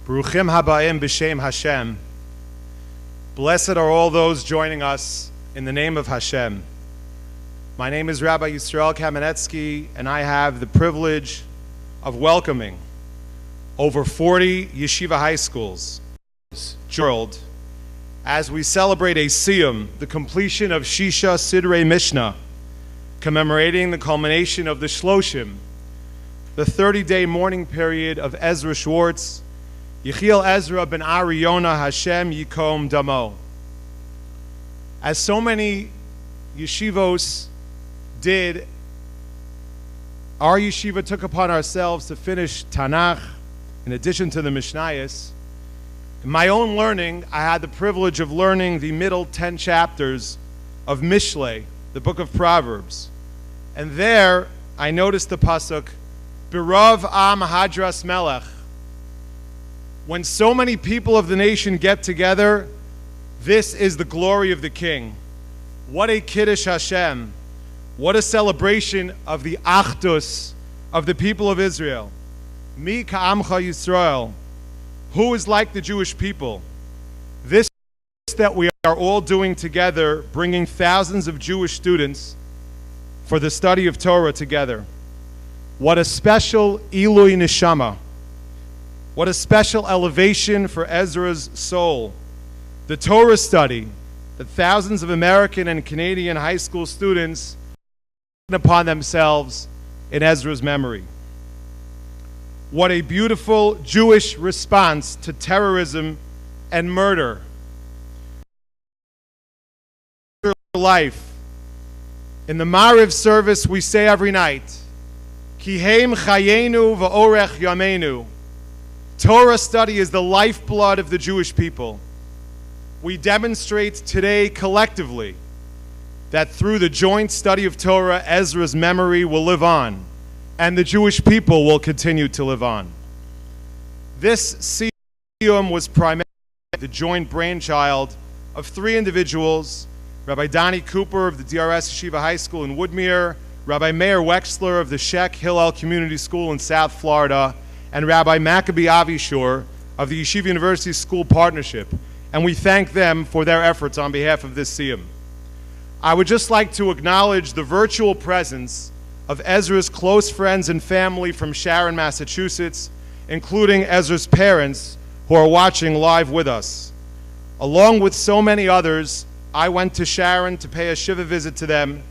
Baruchim habayim b'shem Hashem. Blessed are all those joining us in the name of Hashem. My name is Rabbi Yisroel Kaminetsky, and I have the privilege of welcoming over 40 Yeshiva high schools world as we celebrate a Siyum, the completion of Shisha Sidrei Mishnah, commemorating the culmination of the Shloshim, the 30-day mourning period of Ezra Schwartz, Yechiel Ezra ben Ari Yonah Hashem Yikom Damo. As so many yeshivos did, our yeshiva took upon ourselves to finish Tanakh in addition to the Mishnayot. In my own learning, I had the privilege of learning the middle 10 chapters of Mishlei, the book of Proverbs. And there I noticed the pasuk, Birav Am Hadras Melech. When so many people of the nation get together, this is the glory of the king. What a Kiddush Hashem. What a celebration of the Achdus of the people of Israel. Mi ka'amcha Yisroel. Who is like the Jewish people? This that we are all doing together, bringing thousands of Jewish students for the study of Torah together. What a special Ilui Neshama. What a special elevation for Ezra's soul. The Torah study that thousands of American and Canadian high school students took upon themselves in Ezra's memory. What a beautiful Jewish response to terrorism and murder. Life. In the Mariv service we say every night, Kiheim chayenu va'orech yameinu. Torah study is the lifeblood of the Jewish people. We demonstrate today collectively that through the joint study of Torah, Ezra's memory will live on, and the Jewish people will continue to live on. This Siyum was primarily the joint brainchild of three individuals, Rabbi Donnie Cooper of the DRS Yeshiva High School in Woodmere, Rabbi Meir Wexler of the Sheck Hillel Community School in South Florida, and Rabbi Maccabee Avishur of the Yeshiva University School Partnership. And we thank them for their efforts on behalf of this Siyum. I would just like to acknowledge the virtual presence of Ezra's close friends and family from Sharon, Massachusetts, including Ezra's parents who are watching live with us. Along with so many others, I went to Sharon to pay a Shiva visit to them,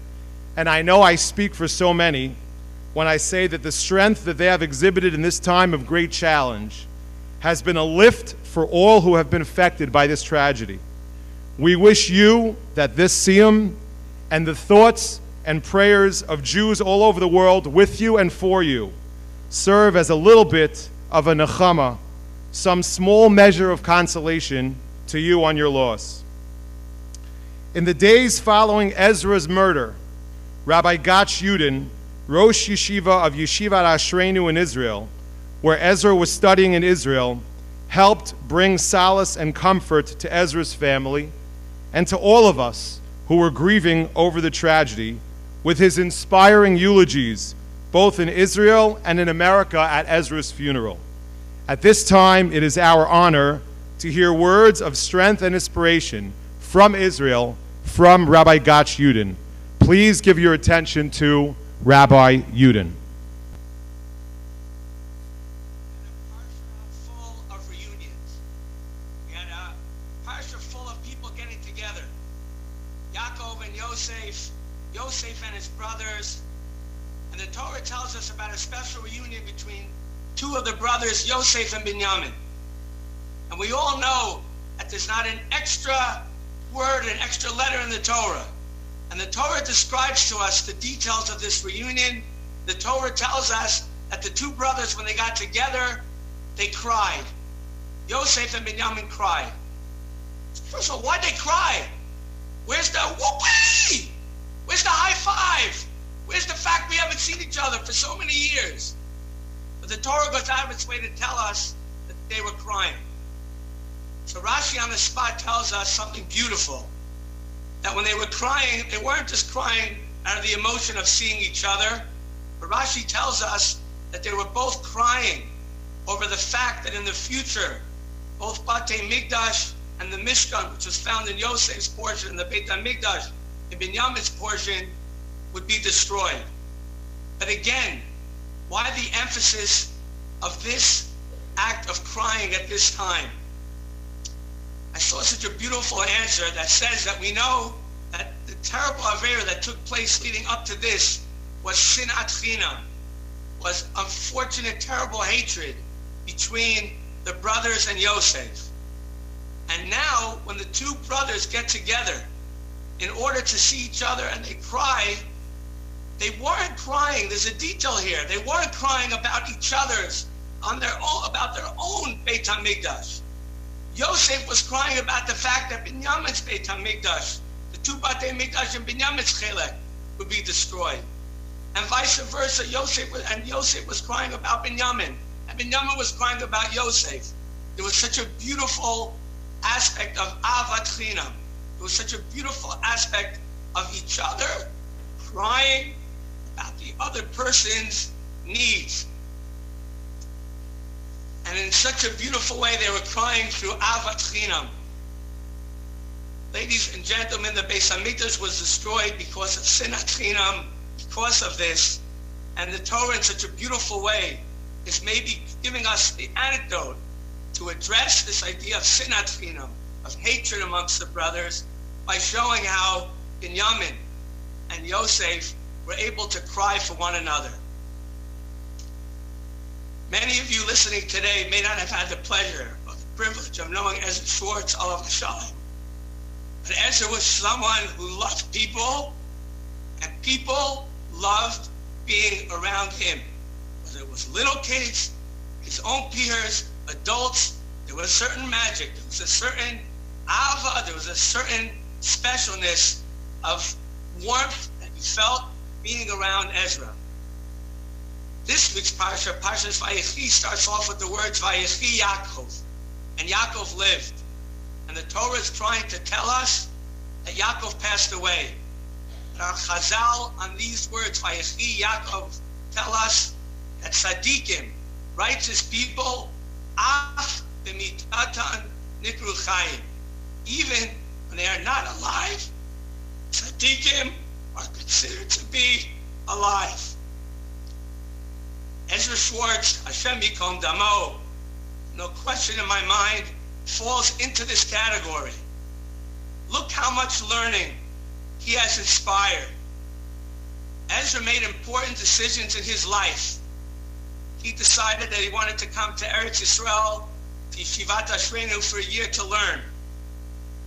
and I know I speak for so many when I say that the strength that they have exhibited in this time of great challenge has been a lift for all who have been affected by this tragedy. We wish you that this Siyum and the thoughts and prayers of Jews all over the world with you and for you serve as a little bit of a nechama, some small measure of consolation to you on your loss. In the days following Ezra's murder, Rabbi Gotch Yudin, Rosh Yeshiva of Yeshivat Ashreinu in Israel, where Ezra was studying in Israel, helped bring solace and comfort to Ezra's family and to all of us who were grieving over the tragedy with his inspiring eulogies both in Israel and in America at Ezra's funeral. At this time, it is our honor to hear words of strength and inspiration from Israel from Rabbi Gotch Yudin. Please give your attention to Rabbi Yudin. Full of reunions. We had a parsha full of people getting together. Yaakov and Yosef, Yosef and his brothers. And the Torah tells us about a special reunion between two of the brothers, Yosef and Binyamin. And we all know that there's not an extra word, an extra letter in the Torah. And the Torah describes to us the details of this reunion. The Torah tells us that the two brothers, when they got together, they cried. Yosef and Binyamin cried. First of all, why'd they cry? Where's the whoopee? Where's the high five? Where's the fact we haven't seen each other for so many years? But the Torah goes out of its way to tell us that they were crying. So Rashi on the spot tells us something beautiful. That when they were crying, they weren't just crying out of the emotion of seeing each other. But Rashi tells us that they were both crying over the fact that in the future, both Batei Migdash and the Mishkan, which was found in Yosef's portion, and the Beit HaMikdash in Binyamin's portion, would be destroyed. But again, why the emphasis of this act of crying at this time? I saw such a beautiful answer that says that we know that the terrible Avera that took place leading up to this was Sinat Chinam, was unfortunate, terrible hatred between the brothers and Yosef. And now, when the two brothers get together in order to see each other and they cry, they weren't crying, there's a detail here, they weren't crying about each other's, on their own, about their own Beit HaMikdash. Yosef was crying about the fact that Binyamin's Beit HaMikdash, the two Batei Mikdash and Binyamin's Chelek, would be destroyed. And vice versa, Yosef was crying about Binyamin, and Binyamin was crying about Yosef. There was such a beautiful aspect of Avat Chinam. There was such a beautiful aspect of each other crying about the other person's needs. And in such a beautiful way, they were crying through Avat Chinam. Ladies and gentlemen, the Beis HaMikdash was destroyed because of Sinat Chinam, because of this. And the Torah, in such a beautiful way, is maybe giving us the antidote to address this idea of Sinat Chinam, of hatred amongst the brothers, by showing how Binyamin and Yosef were able to cry for one another. Many of you listening today may not have had the pleasure or the privilege of knowing Ezra Schwartz, Olav Shalom. But Ezra was someone who loved people, and people loved being around him. Whether it was little kids, his own peers, adults, there was a certain magic, there was a certain ava, there was a certain specialness of warmth that you felt being around Ezra. This week's Parsha, Parshas Vayechi, starts off with the words Vayechi Yaakov, and Yaakov lived. And the Torah is trying to tell us that Yaakov passed away. And our Chazal on these words, Vayechi Yaakov, tell us that tzaddikim, righteous people, af b'mitatan nikru chayim, even when they are not alive, tzaddikim are considered to be alive. Ezra Schwartz, Hashem Yikom Damo, no question in my mind, falls into this category. Look how much learning he has inspired. Ezra made important decisions in his life. He decided that he wanted to come to Eretz Yisrael, to Yeshivat Ashreinu, for a year to learn.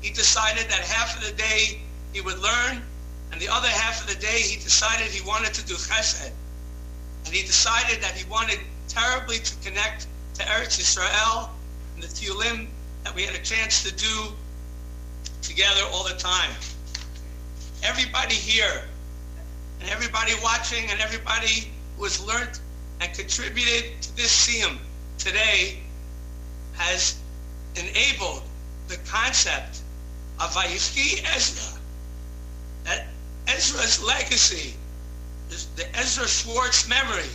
He decided that half of the day he would learn, and the other half of the day he decided he wanted to do chesed. And he decided that he wanted terribly to connect to Eretz Yisrael and the Tiyulim that we had a chance to do together all the time. Everybody here, and everybody watching, and everybody who has learned and contributed to this Siyum today has enabled the concept of Vayechi Ezra, that Ezra's legacy, the Ezra Schwartz memory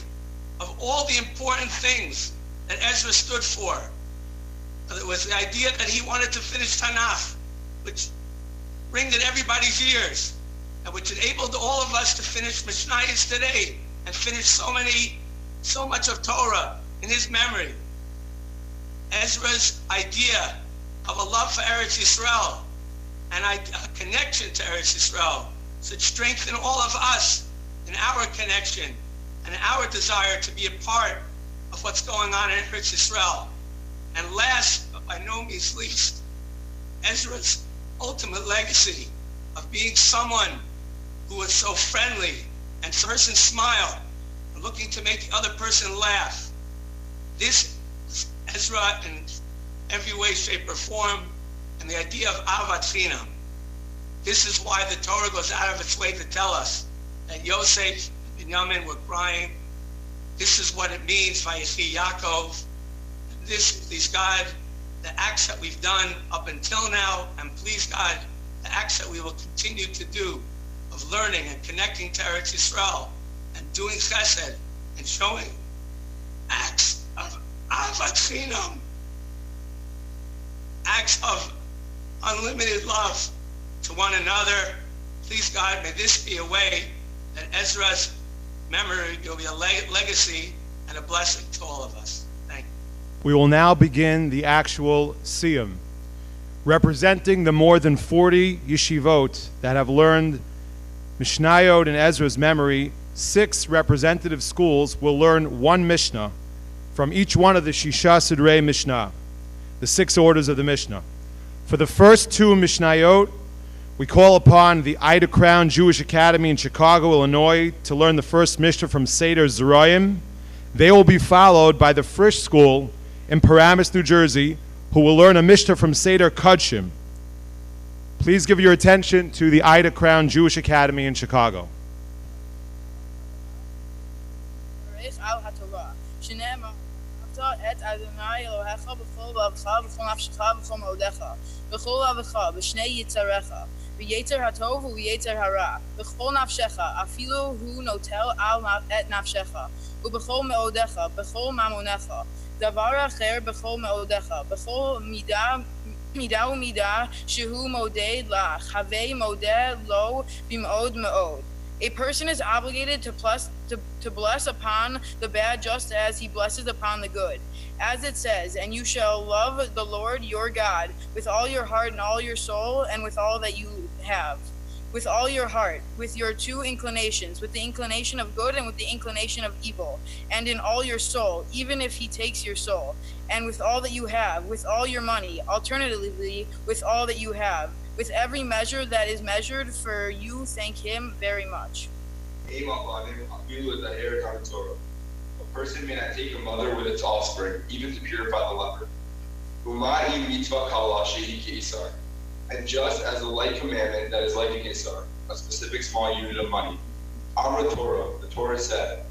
of all the important things that Ezra stood for. It was the idea that he wanted to finish Tanakh, which ringed in everybody's ears, and which enabled all of us to finish Mishnayot today and finish so much of Torah in his memory. Ezra's idea of a love for Eretz Yisrael and a connection to Eretz Yisrael should strengthen all of us in our connection and our desire to be a part of what's going on in Eretz Yisrael. And last, but by no means least, Ezra's ultimate legacy of being someone who was so friendly and person smile and looking to make the other person laugh. This is Ezra in every way, shape, or form, and the idea of Avat Chinam. This is why the Torah goes out of its way to tell us that Yosef and Binyamin were crying. This is what it means, Vayechi Yaakov. This, please God, the acts that we've done up until now, and please God, the acts that we will continue to do of learning and connecting to Eretz Yisrael and doing chesed and showing acts of Avat Chinam, acts of unlimited love to one another. Please, God, may this be a way that Ezra's memory will be a legacy and a blessing to all of us. Thank you. We will now begin the actual Siyum. Representing the more than 40 yeshivot that have learned Mishnayot in Ezra's memory, 6 representative schools will learn one Mishnah from each one of the Shisha Sidrei Mishnah, the 6 orders of the Mishnah. For the first 2 Mishnayot, we call upon the Ida Crown Jewish Academy in Chicago, Illinois, to learn the first Mishnah from Seder Zerayim. They will be followed by the Frisch School in Paramus, New Jersey, who will learn a Mishnah from Seder Kodshim. Please give your attention to the Ida Crown Jewish Academy in Chicago. ויצר הטוב ויצר הרע, בכל נפשך, אפילו הוא נוטל על את נפשך, ובכל מאודך, בכל ממונך, דבר אחר בכל מאודך, בכל מידה ומידה שהוא מודד לך, הווה מודה לו במאוד מאוד. A person is obligated to bless upon the bad just as he blesses upon the good. As it says, and you shall love the Lord your God with all your heart and all your soul and with all that you have. With all your heart, with your 2 inclinations, with the inclination of good and with the inclination of evil, and in all your soul, even if he takes your soul, and with all that you have, with all your money, alternatively, with all that you have, with every measure that is measured for you, thank him very much. A person may not take a mother with its offspring, even to purify the leper. And just as a light commandment that is like an Isar, a specific small unit of money. Amra Torah, the Torah said,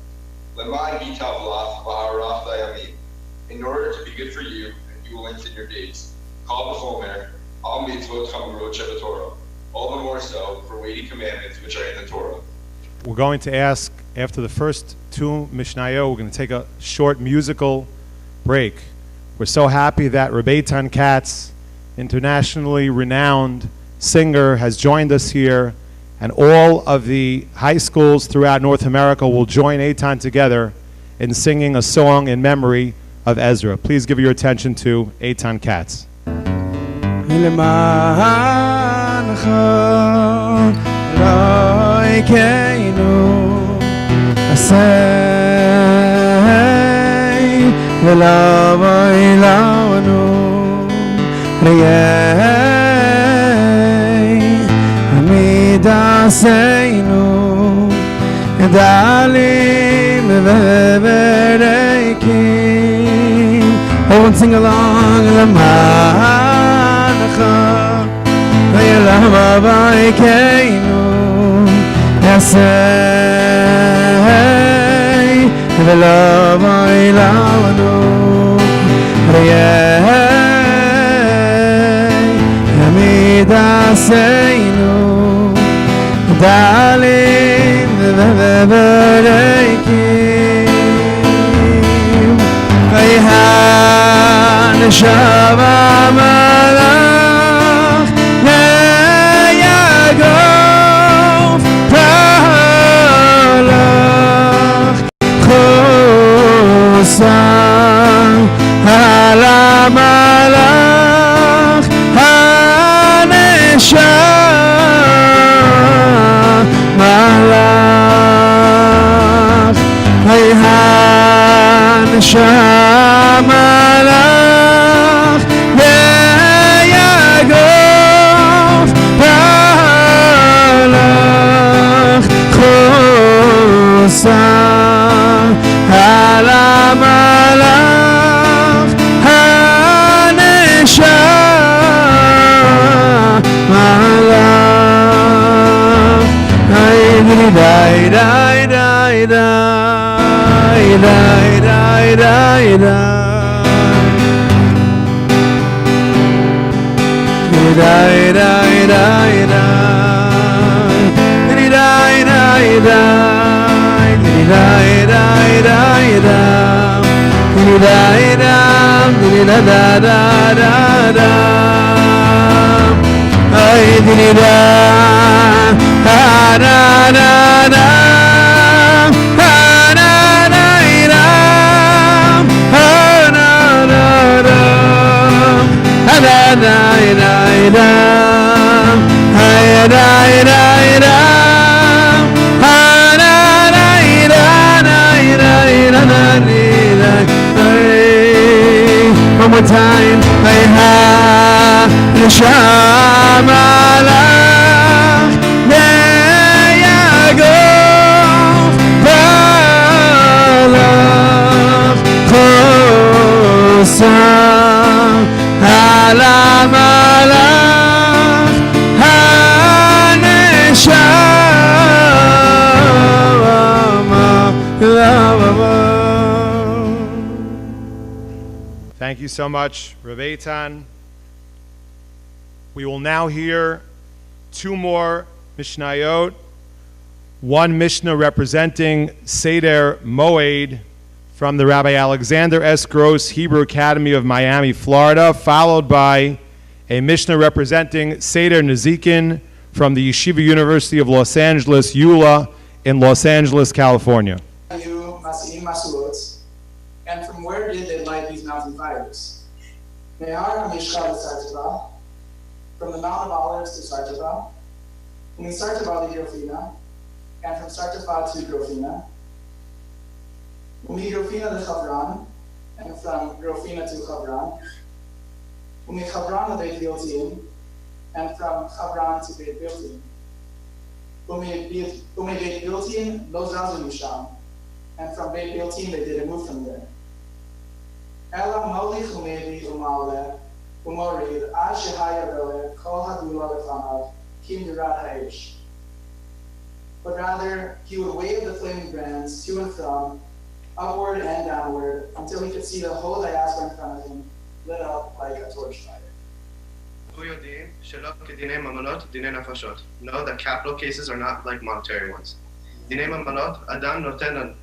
in order to be good for you, and you will lengthen your days. Kal v'chomer, al mitzvot chamurot shebetorah. All the more so for weighty commandments which are in the Torah. We're going to ask, after the first 2 Mishnayot, we're going to take a short musical break. We're so happy that Rabbi Eitan Katz, internationally renowned singer, has joined us here, and all of the high schools throughout North America will join Eitan together in singing a song in memory of Ezra. Please give your attention to Eitan Katz. Everyone sing along. Shava malach Yagov Palach Chosan Hala malach Hanesha malach Hanesha malach Da da da da da da. Ay di da da da da da. Ha da da da. Ha da da da. Ha da da da da. Ha da da da. Ha da da da da da da. One more time. Hey ha, Nishmat malach ne'yagov balach chosam ala malach haneshama. Thank you so much, Rabbi Eitan. We will now hear two more Mishnayot. One Mishnah representing Seder Moed from the Rabbi Alexander S. Gross Hebrew Academy of Miami, Florida, followed by a Mishnah representing Seder Nezikin from the Yeshiva University of Los Angeles, EULA, in Los Angeles, California. And from where did they light these mountain fires? From the Mount of Olives to Sartava, from Sartava to Grofina, and from Sartava to Grofina, from Grofina to Chavran, and from Grofina to Chavran, from Chavran to Beit Biltin, and from Chavran to Beit Biltin, from Beit Biltin, Lo Zazu Misham, and from Beit Biltin they didn't move from there. Ela Molich Umevi Umale Umorid Ashehaya Vele Kol Hadula Lefanav Kim Durat Haish. But rather he would wave the flaming brands to and from, upward and downward, until he could see the whole diaspora in front of him lit up like a torch fire. Know that capital cases are not like monetary ones. Adam noten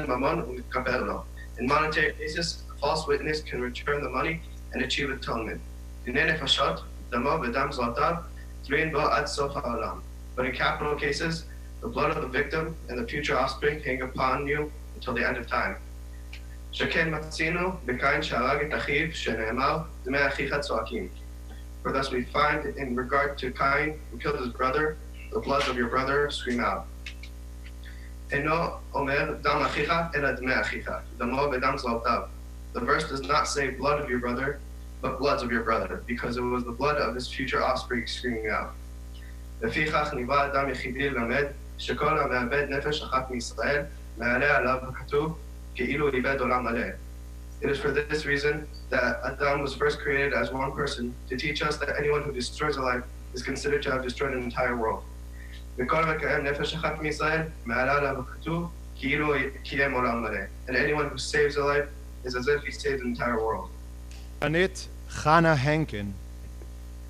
mamon u'mitkaper lo. In monetary cases, a false witness can return the money and achieve atonement. But in capital cases, the blood of the victim and the future offspring hang upon you until the end of time. For thus we find in regard to Kain, who killed his brother, the blood of your brother scream out. The verse does not say blood of your brother, but bloods of your brother, because it was the blood of his future offspring screaming out. It is for this reason that Adam was first created as one person, to teach us that anyone who destroys a life is considered to have destroyed an entire world. And anyone who saves a life is as if he saved the entire world. Rabbanit Chana Henkin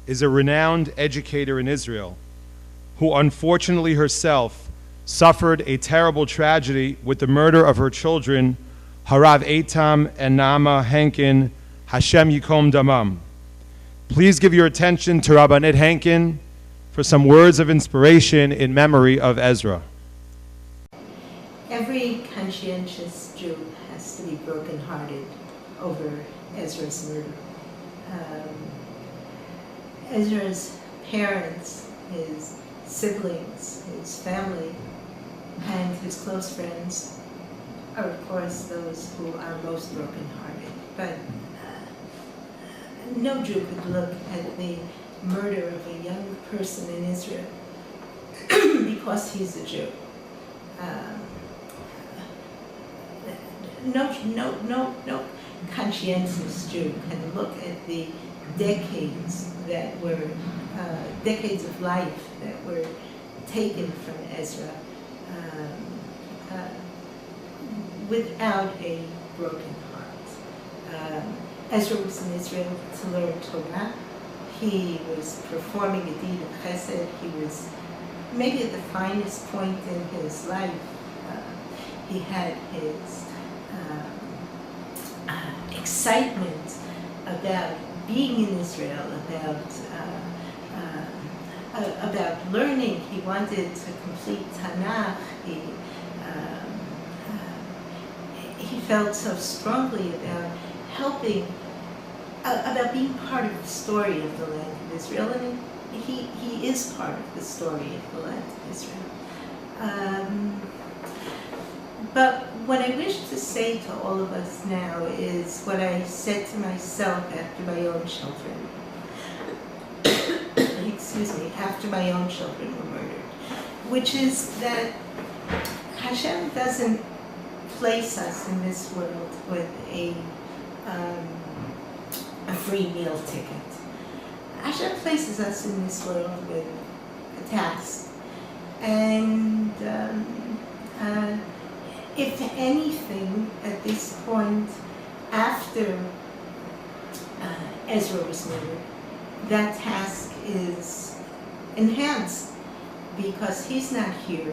is a renowned educator in Israel who unfortunately herself suffered a terrible tragedy with the murder of her children, Harav Eitam and Nama Henkin, Hashem Yikom Damam. Please give your attention to Rabbanit Henkin for some words of inspiration in memory of Ezra. Every conscientious Jew has to be brokenhearted over Ezra's murder. Ezra's parents, his siblings, his family, and his close friends are, of course, those who are most brokenhearted. But no Jew could look at the murder of a young person in Israel because he's a Jew. No conscientious Jew can look at the decades that were decades of life that were taken from Ezra without a broken heart. Ezra was in Israel to learn Torah. He was performing a deed of chesed. He was maybe at the finest point in his life. He had his excitement about being in Israel, about learning. He wanted to complete Tanakh. He felt so strongly about helping, about being part of the story of the land of Israel, and he is part of the story of the land of Israel. But what I wish to say to all of us now is what I said to myself after my own children. Excuse me, after my own children were murdered, which is that Hashem doesn't place us in this world with a free meal ticket. Hashem places us in this world with a task. And if anything, at this point, after Ezra was murdered, that task is enhanced because he's not here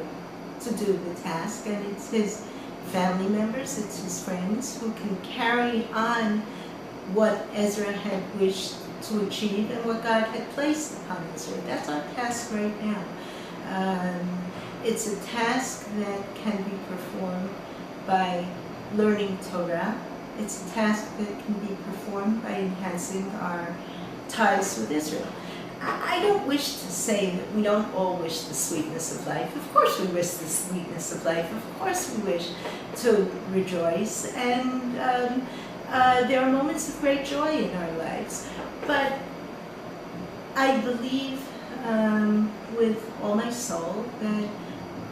to do the task, and it's his family members, it's his friends who can carry on what Ezra had wished to achieve and what God had placed upon Ezra. That's our task right now. It's a task that can be performed by learning Torah. It's a task that can be performed by enhancing our ties with Israel. I don't wish to say that we don't all wish the sweetness of life. Of course we wish the sweetness of life. Of course we wish to rejoice. And there are moments of great joy in our lives. But I believe with all my soul that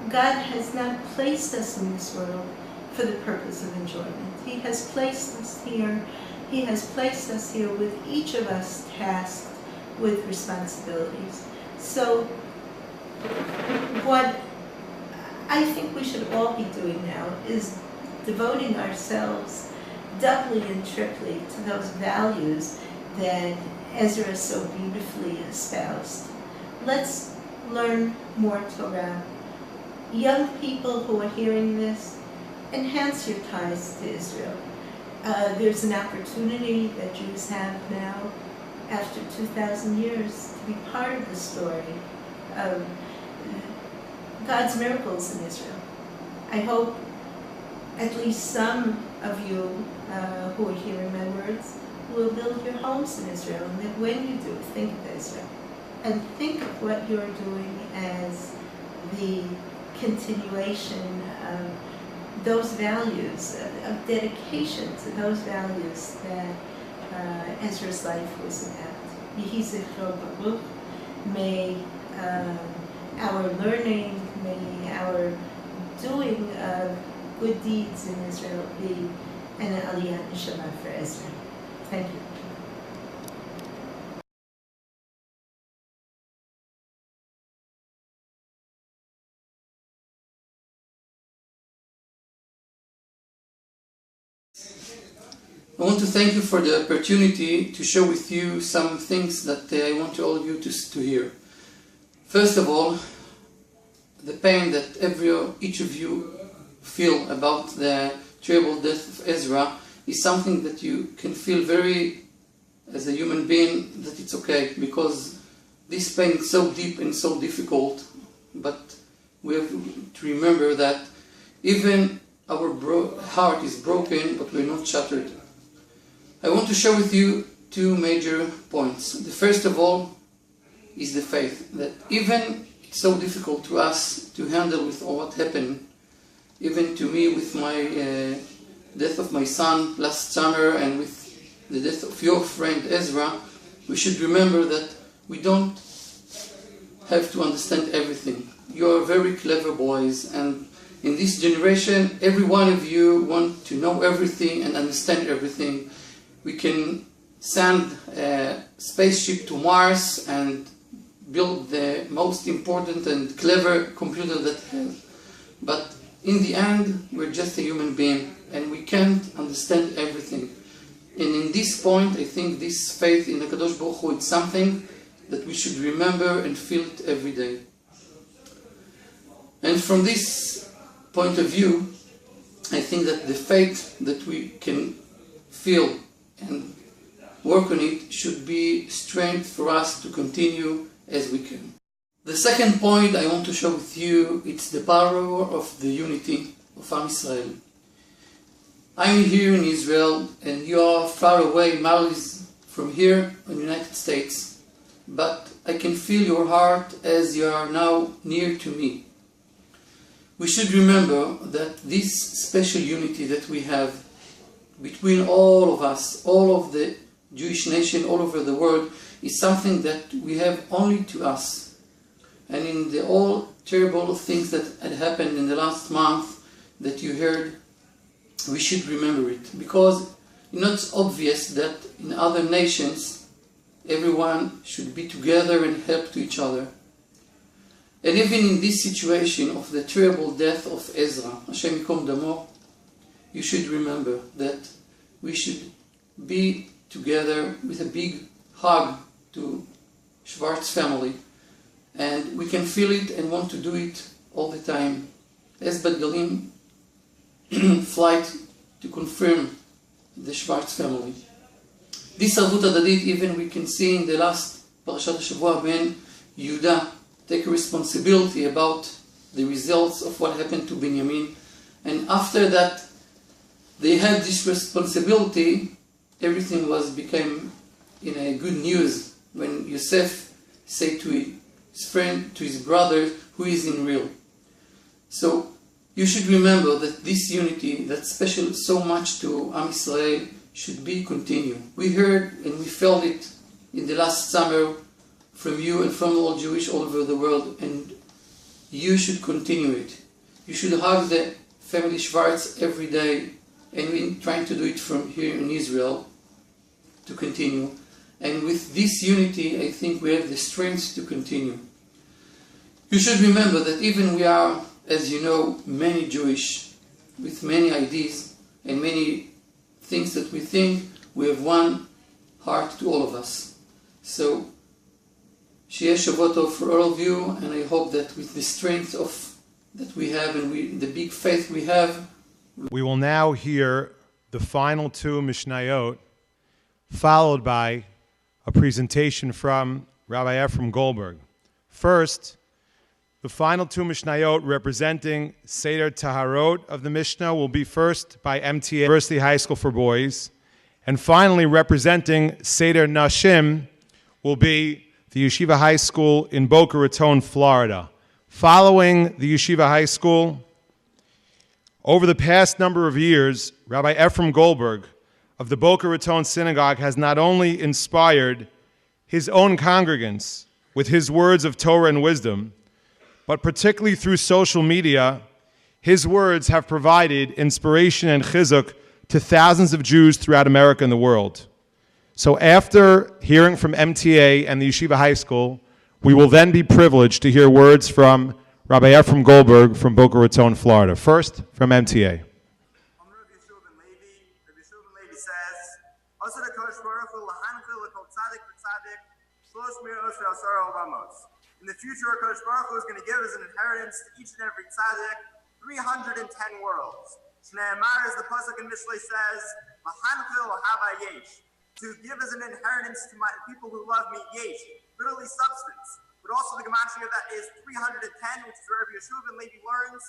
God has not placed us in this world for the purpose of enjoyment. He has placed us here. He has placed us here with each of us tasked with responsibilities. So what I think we should all be doing now is devoting ourselves doubly and triply to those values that Ezra so beautifully espoused. Let's learn more Torah. Young people who are hearing this, enhance your ties to Israel. There's an opportunity that Jews have now, after 2,000 years, to be part of the story of God's miracles in Israel. I hope at least some of you who are hearing my words will build your homes in Israel, and that when you do, think of Israel. And think of what you're doing as the continuation of those values, of dedication to those values that Ezra's life was about. Yehi zichro baruch. May our learning, may our doing of good deeds in Israel be an aliyah neshama for Ezra. Thank you. I want to thank you for the opportunity to share with you some things that I want all of you to hear. First of all, the pain that each of you feel about the terrible death of Ezra is something that you can feel very, as a human being, that it's okay, because this pain is so deep and so difficult, but we have to remember that even our heart is broken, but we're not shattered. I want to share with you two major points. The first of all is the faith, that even it's so difficult to us to handle with all what happened, even to me with my death of my son last summer and with the death of your friend Ezra, we should remember that we don't have to understand everything. You are very clever boys, and in this generation, every one of you want to know everything and understand everything. We can send a spaceship to Mars and build the most important and clever computer that has. But in the end, we're just a human being and we can't understand everything. And in this point, I think this faith in the Kadosh Baruch Hu is something that we should remember and feel it every day. And from this point of view, I think that the faith that we can feel and work on it should be strength for us to continue as we can. The second point I want to share with you, it's the power of the unity of Am Israel. I'm here in Israel and you are far away, miles from here in the United States, but I can feel your heart as you are now near to me. We should remember that this special unity that we have between all of us, all of the Jewish nation all over the world, is something that we have only to us. And in the all terrible things that had happened in the last month that you heard, we should remember it. Because it's obvious that in other nations, everyone should be together and help to each other. And even in this situation of the terrible death of Ezra, Hashem Yikom Damo, you should remember that we should be together with a big hug to Schwartz family. And we can feel it and want to do it all the time. As Bat Galim flight to confirm the Schwartz family. This Arvut Adadit, even we can see in the last Parashat HaShavua, Ben Yehuda take responsibility about the results of what happened to Binyamin. And after that, they had this responsibility, everything became in a good news when Yosef said to his friend, to his brother, who is in real. So you should remember that this unity, that's special so much to Am Israel, should be continued. We heard and we felt it in the last summer from you and from all Jewish all over the world, and you should continue it. You should hug the family Schwartz every day, and we're trying to do it from here in Israel to continue. And with this unity, I think we have the strength to continue. You should remember that even we are, as you know, many Jewish, with many ideas and many things that we think, we have one heart to all of us. So, Sheyeh Shavot Tov for all of you, and I hope that with the strength that we have and the big faith we have. We will now hear the final two Mishnayot, followed by a presentation from Rabbi Efrem Goldberg. First, the final two Mishnayot representing Seder Taharot of the Mishnah will be first by MTA University High School for Boys, and finally representing Seder Nashim will be the Yeshiva High School in Boca Raton, Florida. Following the Yeshiva High School, over the past number of years, Rabbi Efrem Goldberg of the Boca Raton Synagogue has not only inspired his own congregants with his words of Torah and wisdom, but particularly through social media, his words have provided inspiration and chizuk to thousands of Jews throughout America and the world. So after hearing from MTA and the Yeshiva High School, we will then be privileged to hear words from Rabbi Efrem Goldberg from Boca Raton, Florida. First, from MTA. In the future, Kodesh Baruch Hu is going to give as an inheritance to each and every tzaddik 310 worlds. Shneimar, as the pasuk in Mishlei says, "Mahanchil hava yesh," to give as an inheritance to my people who love me, yesh, literally substance. But also the gematria of that is 310, which is where Rabbi Yeshua ben Levi learns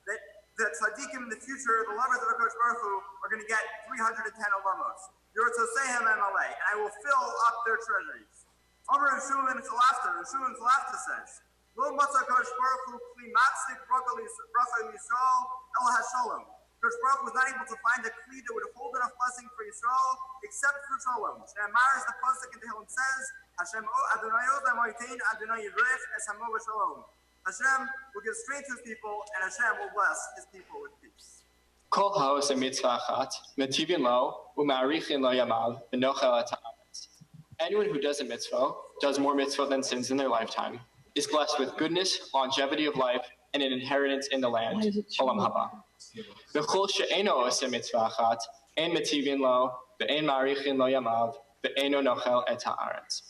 that the tzaddikim in the future, the lovers of Kodesh Baruch Hu, are going to get 310 olamos. Yorotzosehem emalei, and I will fill up their treasuries. Amar Yeshua ben Zalafta says, "Lo matzah Kodesh Baruch Hu kli matzik bracha Yisrael el hashalom." Kodesh Baruch Hu was not able to find a kli that would hold enough blessing for Yisrael except for shalom. Shneimar, as the pasuk in Tehillim says, "Hashem Adonai Odem Oitain Adonai Yirech Es Hamo V'Shalom." Hashem will give strength to His people, and Hashem will bless His people with peace. Kol ha'os mitzvah achat, metivin lo, u'ma'arichin lo yamav, v'nochel et ha'aretz. Anyone who does a mitzvah, does more mitzvah than sins in their lifetime, is blessed with goodness, longevity of life, and an inheritance in the land. Olam haba. V'chol she'eno oseh mitzvah achat, ein metivin lo, ve'ein ma'arichin lo yamav, ve'eno nochel et ha'aretz.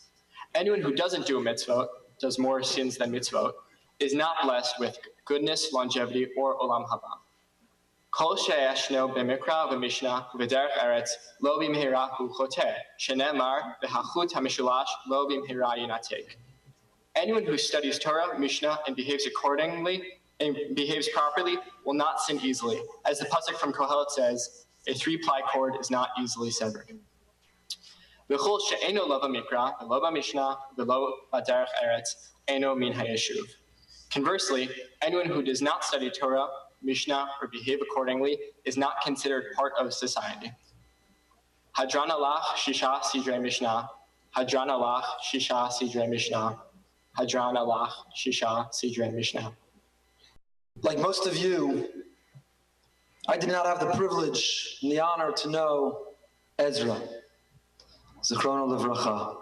Anyone who doesn't do a mitzvah, does more sins than mitzvah, is not blessed with goodness, longevity, or olam haba. Kol she'eshno b'mikra v'mishnah v'derech eretz lo b'mhira hu choter, shenemar v'hachut hamishulash lo b'mhira yinatek. Anyone who studies Torah, Mishnah, and behaves accordingly and behaves properly will not sin easily. As the pasuk from Kohelet says, a three-ply cord is not easily severed. V'chol she'eno lo b'mikra v'lo b'mishnah v'lo b'derech eretz eno min hayeshuv. Conversely, anyone who does not study Torah, Mishnah, or behave accordingly is not considered part of society. Hadran alach shisha sidrei Mishnah. Hadran alach shisha sidrei Mishnah. Hadran alach shisha sidrei Mishnah. Like most of you, I did not have the privilege and the honor to know Ezra, Zichrono Livracha.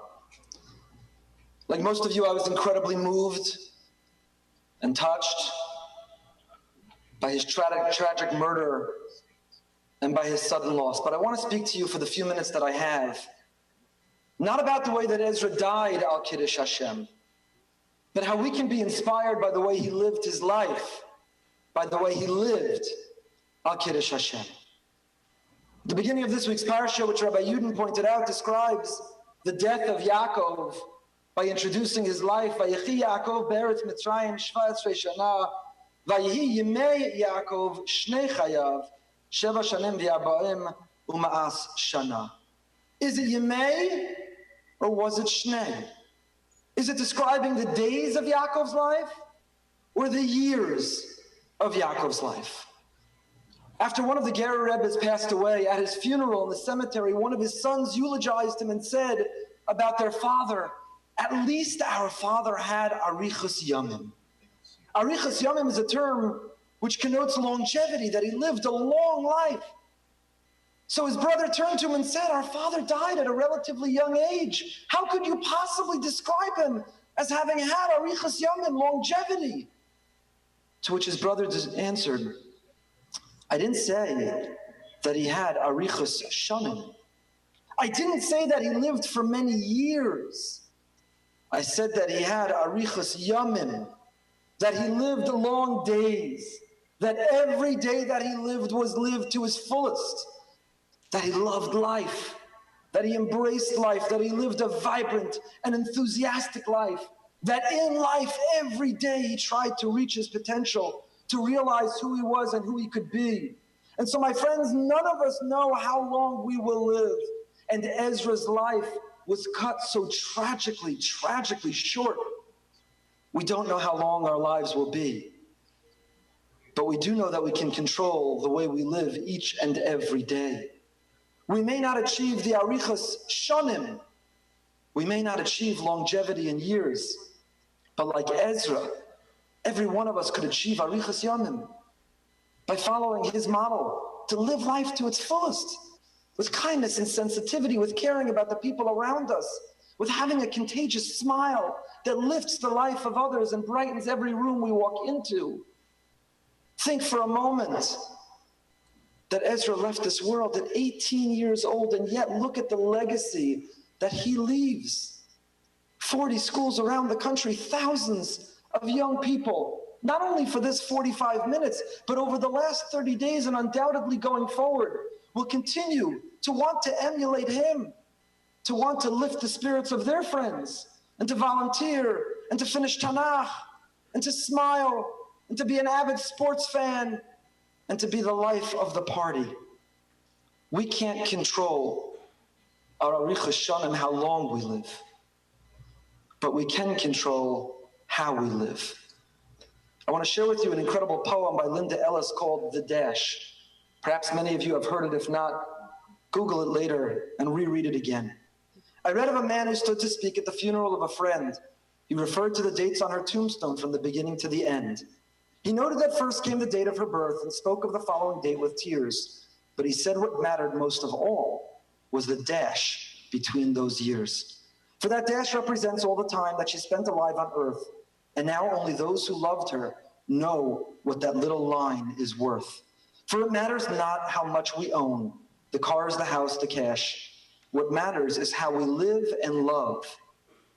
Like most of you, I was incredibly moved and touched by his tragic murder and by his sudden loss. But I want to speak to you for the few minutes that I have, not about the way that Ezra died al Kiddush Hashem, but how we can be inspired by the way he lived his life, by the way he lived al Kiddush Hashem. The beginning of this week's parasha, which Rabbi Yudin pointed out, describes the death of Yaakov by introducing his life. Vayechi Yaakov be'eretz Mitzrayim 17 shana, vayehi yimei Yaakov shnei chayav 7 shanim v'arba'im u'ma'as shana. Is it yimei or was it shnei? Is it describing the days of Yaakov's life or the years of Yaakov's life? After one of the Gerer Rebbes passed away, at his funeral in the cemetery, one of his sons eulogized him and said about their father, "At least our father had arichas yamim." Arichas yamim is a term which connotes longevity, that he lived a long life. So his brother turned to him and said, "Our father died at a relatively young age. How could you possibly describe him as having had arichas yamim, longevity?" To which his brother answered, "I didn't say that he had arichas shanim. I didn't say that he lived for many years. I said that he had arichas yamim, that he lived long days, that every day that he lived was lived to his fullest, that he loved life, that he embraced life, that he lived a vibrant and enthusiastic life, that in life every day he tried to reach his potential, to realize who he was and who he could be." And so, my friends, none of us know how long we will live. And Ezra's life was cut so tragically short. We don't know how long our lives will be. But we do know that we can control the way we live each and every day. We may not achieve the arichas shanim. We may not achieve longevity in years. But like Ezra, every one of us could achieve arichas yamim by following his model to live life to its fullest, with kindness and sensitivity, with caring about the people around us, with having a contagious smile that lifts the life of others and brightens every room we walk into. Think for a moment that Ezra left this world at 18 years old, and yet look at the legacy that he leaves. 40 schools around the country, thousands of young people, not only for this 45 minutes, but over the last 30 days and undoubtedly going forward, will continue to want to emulate him, to want to lift the spirits of their friends, and to volunteer, and to finish Tanakh, and to smile, and to be an avid sports fan, and to be the life of the party. We can't control our arichas shanim, how long we live, but we can control how we live. I want to share with you an incredible poem by Linda Ellis called The Dash. Perhaps many of you have heard it. If not, Google it later and reread it again. I read of a man who stood to speak at the funeral of a friend. He referred to the dates on her tombstone from the beginning to the end. He noted that first came the date of her birth and spoke of the following date with tears. But he said what mattered most of all was the dash between those years. For that dash represents all the time that she spent alive on earth. And now only those who loved her know what that little line is worth. For it matters not how much we own, the cars, the house, the cash. What matters is how we live and love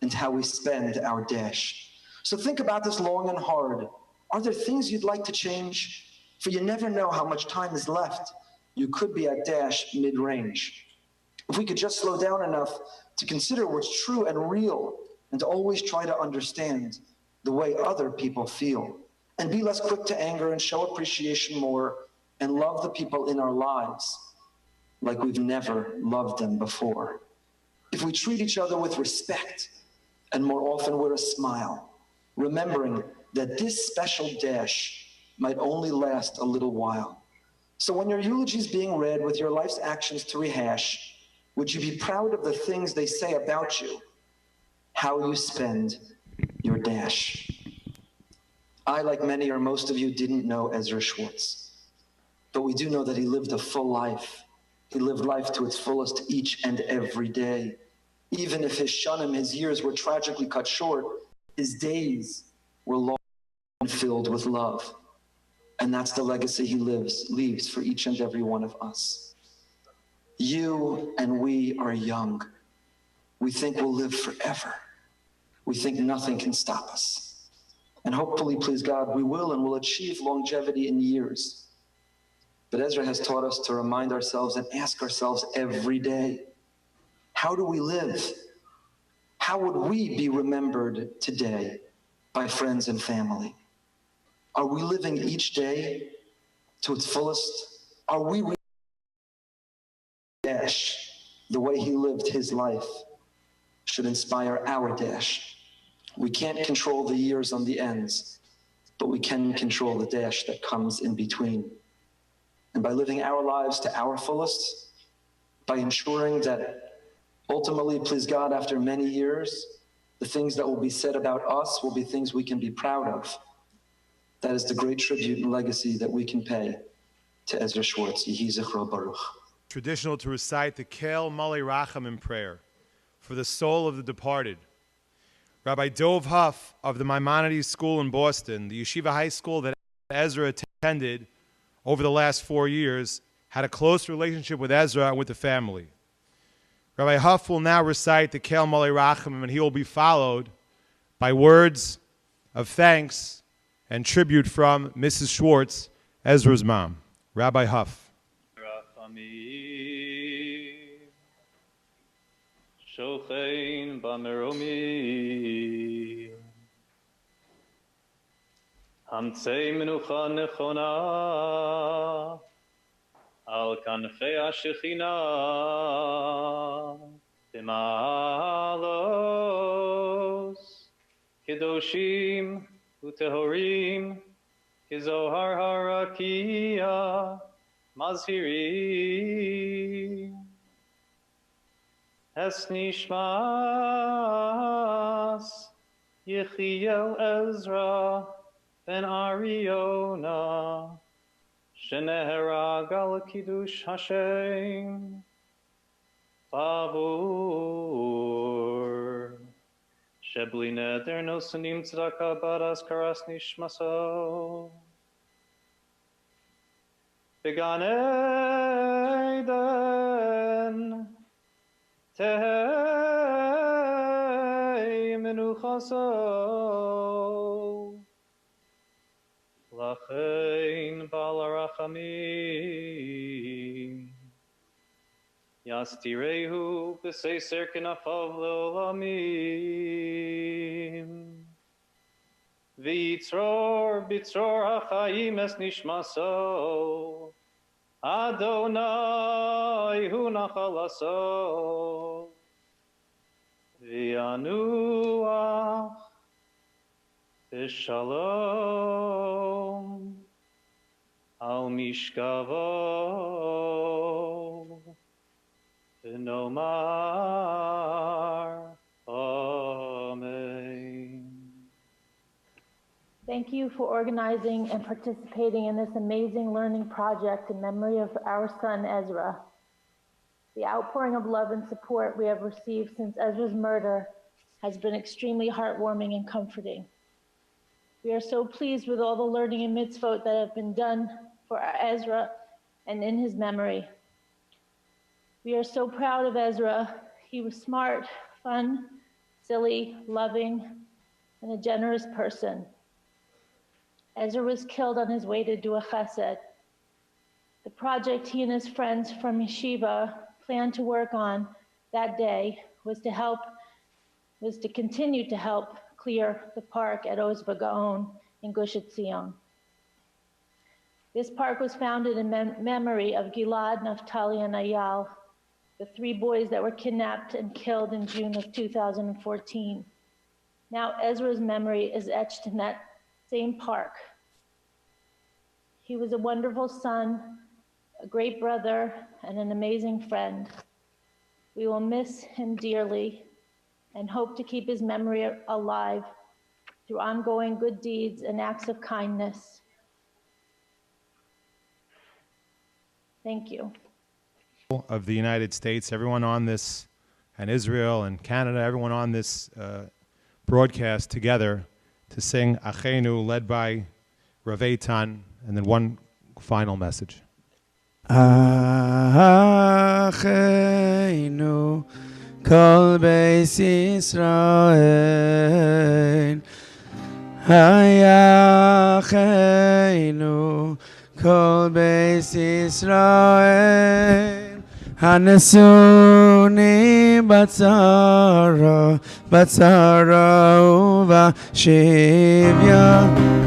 and how we spend our dash. So think about this long and hard. Are there things you'd like to change? For you never know how much time is left. You could be at dash mid-range. If we could just slow down enough to consider what's true and real, and to always try to understand the way other people feel, and be less quick to anger and show appreciation more, and love the people in our lives like we've never loved them before. If we treat each other with respect, and more often with a smile, remembering that this special dash might only last a little while. So when your eulogy is being read with your life's actions to rehash, would you be proud of the things they say about you, how you spend your dash? I, like many or most of you, didn't know Ezra Schwartz, but we do know that he lived a full life. He lived life to its fullest each and every day. Even if his shanim, his years, were tragically cut short, his days were long and filled with love. And that's the legacy he leaves for each and every one of us. You and we are young. We think we'll live forever. We think nothing can stop us. And hopefully, please God, we will and will achieve longevity in years. But Ezra has taught us to remind ourselves and ask ourselves every day, how do we live? How would we be remembered today by friends and family? Are we living each day to its fullest? Are we dash the way he lived his life should inspire our dash? We can't control the years on the ends, but we can control the dash that comes in between. And by living our lives to our fullest, by ensuring that ultimately, please God, after many years, the things that will be said about us will be things we can be proud of. That is the great tribute and legacy that we can pay to Ezra Schwartz. Yehi Zichro Baruch. Traditional to recite the Kail Maleh Racham in prayer for the soul of the departed. Rabbi Dov Huff of the Maimonides School in Boston, the Yeshiva high school that Ezra attended over the last 4 years, had a close relationship with Ezra and with the family. Rabbi Huff will now recite the Kail Maleh Racham, and he will be followed by words of thanks and tribute from Mrs. Schwartz, Ezra's mom. Rabbi Huff. Shochein b'meromi Hamtzei menucha nechona Al kanfei hashechina B'ma'alos Kedoshim Utehorim Kizohar harakia Mazhirim Es nishmas Yechiel Ezra ben Ariona Sheneherag al Kiddush Hashem Favur Shebli neder no sunim tzedaka baras karas nishmaso Began Eden Tehei menuchaso Lachein balarachamim Yastirehu b'seiser kenafav leolamim V'yitzror b'tzror hachayim es nishmaso Adonai hu nachalaso V'yanuach b'shalom al mishkavo v'nomar amen. Thank you for organizing and participating in this amazing learning project in memory of our son, Ezra. The outpouring of love and support we have received since Ezra's murder has been extremely heartwarming and comforting. We are so pleased with all the learning and mitzvot that have been done for Ezra and in his memory. We are so proud of Ezra. He was smart, fun, silly, loving, and a generous person. Ezra was killed on his way to do a chesed. The project he and his friends from Yeshiva planned to work on that day was to continue to help clear the park at Oz V'Gaon in Gush Etzion. This park was founded in memory of Gilad, Naphtali, and Ayal, the 3 boys that were kidnapped and killed in June of 2014. Now Ezra's memory is etched in that same park. He was a wonderful son, a great brother, and an amazing friend. We will miss him dearly and hope to keep his memory alive through ongoing good deeds and acts of kindness. Thank you. Of the United States, everyone on this, and Israel and Canada, everyone on this broadcast together to sing Ashreinu, led by Rav Eitan, and then one final message. Ashreinu kol beis Yisroel, Ashreinu kol beis Yisroel, hanesuni batzara uvashivya,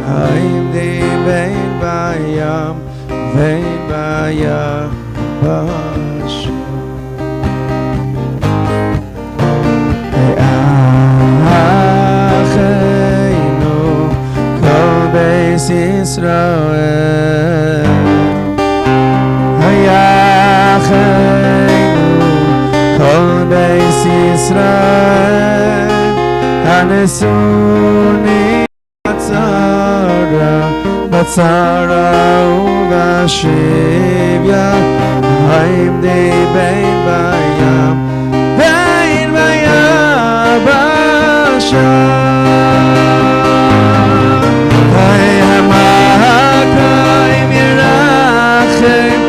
haimdi bein bayam vein bayabash. Achaynu kol beis Yisroel, Hayachaynu kol beis Yisroel, hanesuni batzara uvashivya, haimdi bein bayam vein bayabasha. Hayamahakoim yirachem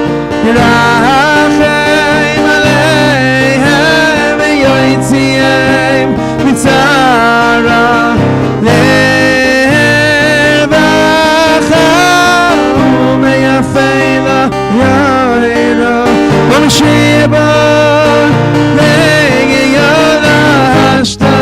aleihem yoytzihem mitzara levacha umeyafei layairo v'mshibon le'giyona hashta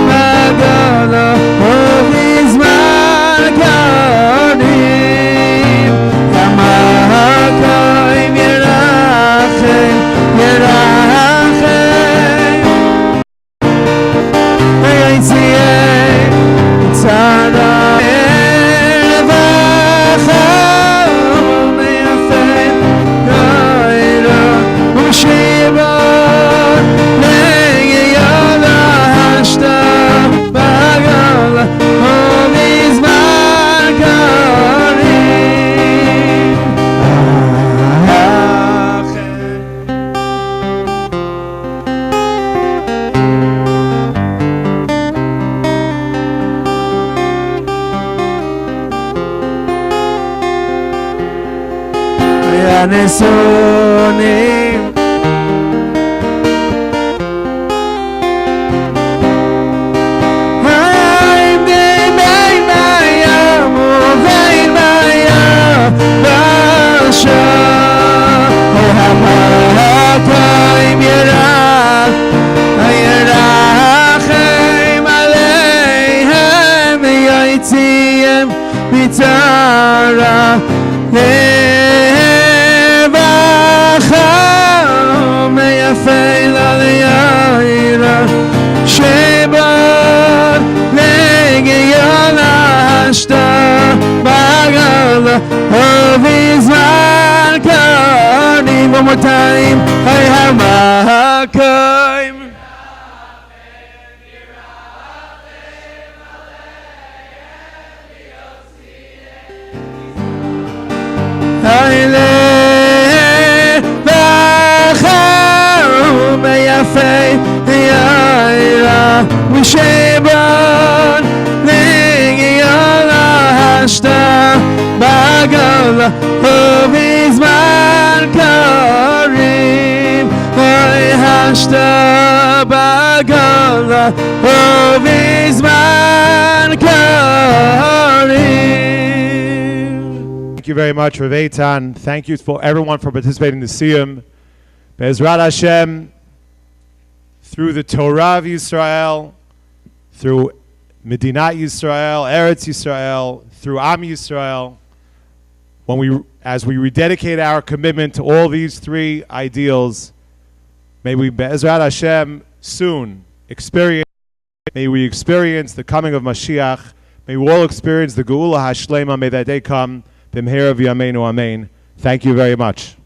magala ovizman karim yamahakoim yirachem yoytzihem mitzara Hanesunim haimdi bein bayam uvein bayabasha. Hamahakoim yirachem aleihem yoytzihem mitzara meyafei layaira shebon legiyona hashta bagala ovizman karim. One more time. Hey, hamahakoim meyafei yaira v'shebon legiyona hashta bagala ovizman karim. Oy hashta bagala ovizman karim. you very much, Rav Eitan. Thank you for everyone for participating in the Siyum. Be'ezrat Hashem, through the Torah of Yisroel, through Medinat Yisroel, Eretz Yisroel, through Am Yisroel, as we rededicate our commitment to all these three ideals, may we, Be'ezrat Hashem, soon experience the coming of Mashiach. May we all experience the Geula Hashlema. May that day come. B'mehera v'yameinu. Amen. Thank you very much.